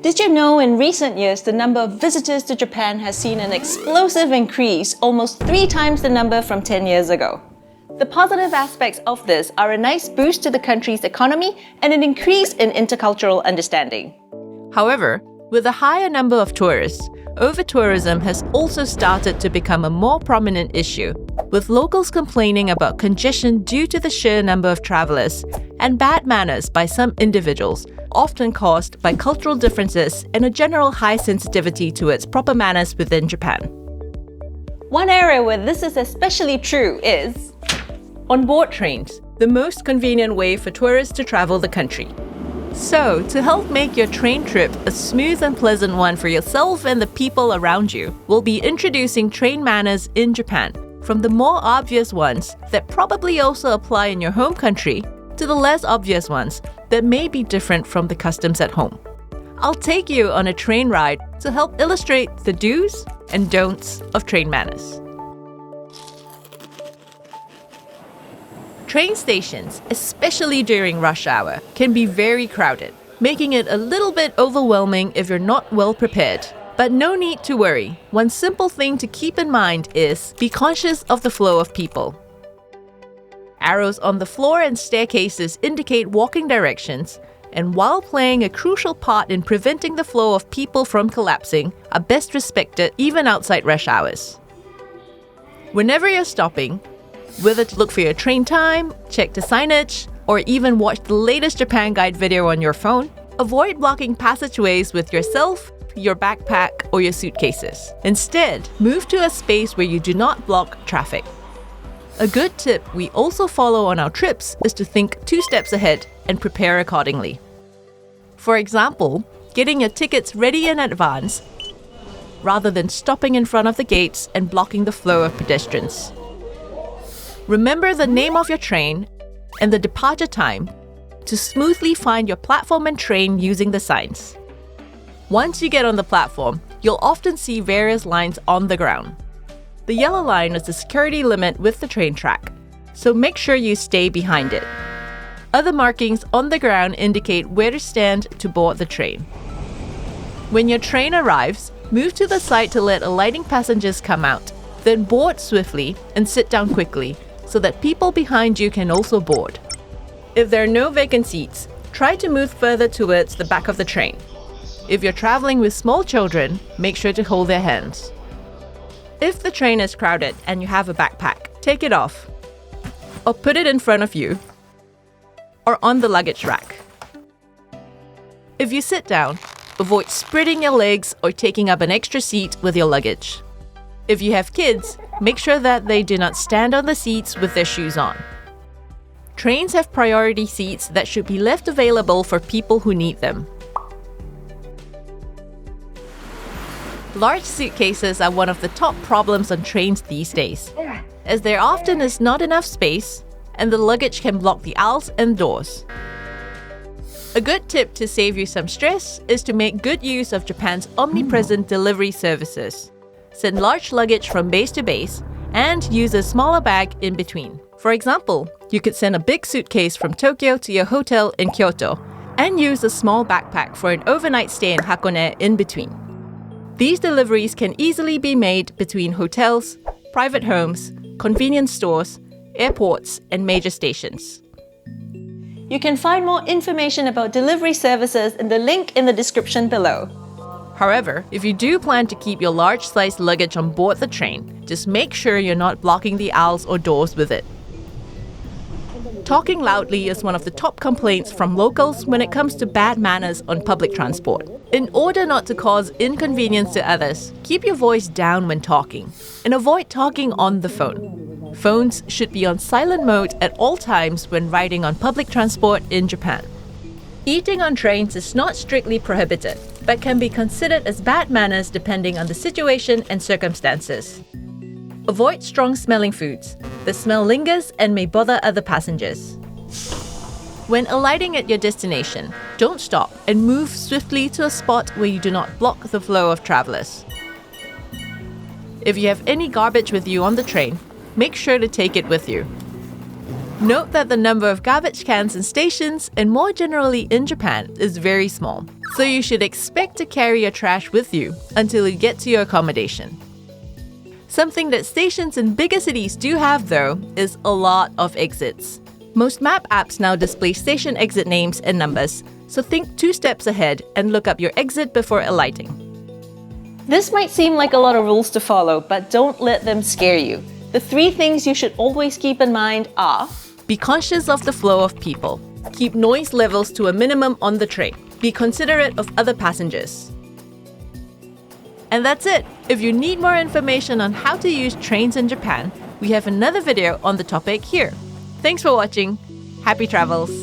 Did you know in recent years the number of visitors to Japan has seen an explosive increase, almost 3 times the number from 10 years ago? The positive aspects of this are a nice boost to the country's economy and an increase in intercultural understanding. However, with a higher number of tourists, over-tourism has also started to become a more prominent issue, with locals complaining about congestion due to the sheer number of travelers and bad manners by some individuals, often caused by cultural differences and a general high sensitivity towards proper manners within Japan. One area where this is especially true is on-board trains, the most convenient way for tourists to travel the country. So, to help make your train trip a smooth and pleasant one for yourself and the people around you, we'll be introducing train manners in Japan, from the more obvious ones that probably also apply in your home country to the less obvious ones that may be different from the customs at home. I'll take you on a train ride to help illustrate the do's and don'ts of train manners. Train stations, especially during rush hour, can be very crowded, making it a little bit overwhelming if you're not well prepared. But no need to worry. One simple thing to keep in mind is be conscious of the flow of people. Arrows on the floor and staircases indicate walking directions, and while playing a crucial part in preventing the flow of people from collapsing, are best respected even outside rush hours. Whenever you're stopping, whether to look for your train time, check the signage, or even watch the latest Japan Guide video on your phone, avoid blocking passageways with yourself, your backpack, or your suitcases. Instead, move to a space where you do not block traffic. A good tip we also follow on our trips is to think 2 steps ahead and prepare accordingly. For example, getting your tickets ready in advance rather than stopping in front of the gates and blocking the flow of pedestrians. Remember the name of your train and the departure time to smoothly find your platform and train using the signs. Once you get on the platform, you'll often see various lines on the ground. The yellow line is the security limit with the train track, so make sure you stay behind it. Other markings on the ground indicate where to stand to board the train. When your train arrives, move to the side to let alighting passengers come out, then board swiftly and sit down quickly, so that people behind you can also board. If there are no vacant seats, try to move further towards the back of the train. If you're traveling with small children, make sure to hold their hands. If the train is crowded and you have a backpack, take it off, or put it in front of you, or on the luggage rack. If you sit down, avoid spreading your legs or taking up an extra seat with your luggage. If you have kids, make sure that they do not stand on the seats with their shoes on. Trains have priority seats that should be left available for people who need them. Large suitcases are one of the top problems on trains these days, as there often is not enough space and the luggage can block the aisles and doors. A good tip to save you some stress is to make good use of Japan's omnipresent delivery services. Send large luggage from base to base, and use a smaller bag in between. For example, you could send a big suitcase from Tokyo to your hotel in Kyoto, and use a small backpack for an overnight stay in Hakone in between. These deliveries can easily be made between hotels, private homes, convenience stores, airports, and major stations. You can find more information about delivery services in the link in the description below. However, if you do plan to keep your large-sized luggage on board the train, just make sure you're not blocking the aisles or doors with it. Talking loudly is one of the top complaints from locals when it comes to bad manners on public transport. In order not to cause inconvenience to others, keep your voice down when talking, and avoid talking on the phone. Phones should be on silent mode at all times when riding on public transport in Japan. Eating on trains is not strictly prohibited, but can be considered as bad manners depending on the situation and circumstances. Avoid strong-smelling foods. The smell lingers and may bother other passengers. When alighting at your destination, don't stop and move swiftly to a spot where you do not block the flow of travelers. If you have any garbage with you on the train, make sure to take it with you. Note that the number of garbage cans in stations, and more generally in Japan, is very small. so you should expect to carry your trash with you until you get to your accommodation. Something that stations in bigger cities do have, though, is a lot of exits. Most map apps now display station exit names and numbers, so think 2 steps ahead and look up your exit before alighting. This might seem like a lot of rules to follow, but don't let them scare you. The 3 things you should always keep in mind are: be conscious of the flow of people. Keep noise levels to a minimum on the train. Be considerate of other passengers. And that's it. If you need more information on how to use trains in Japan, we have another video on the topic here. Thanks for watching. Happy travels!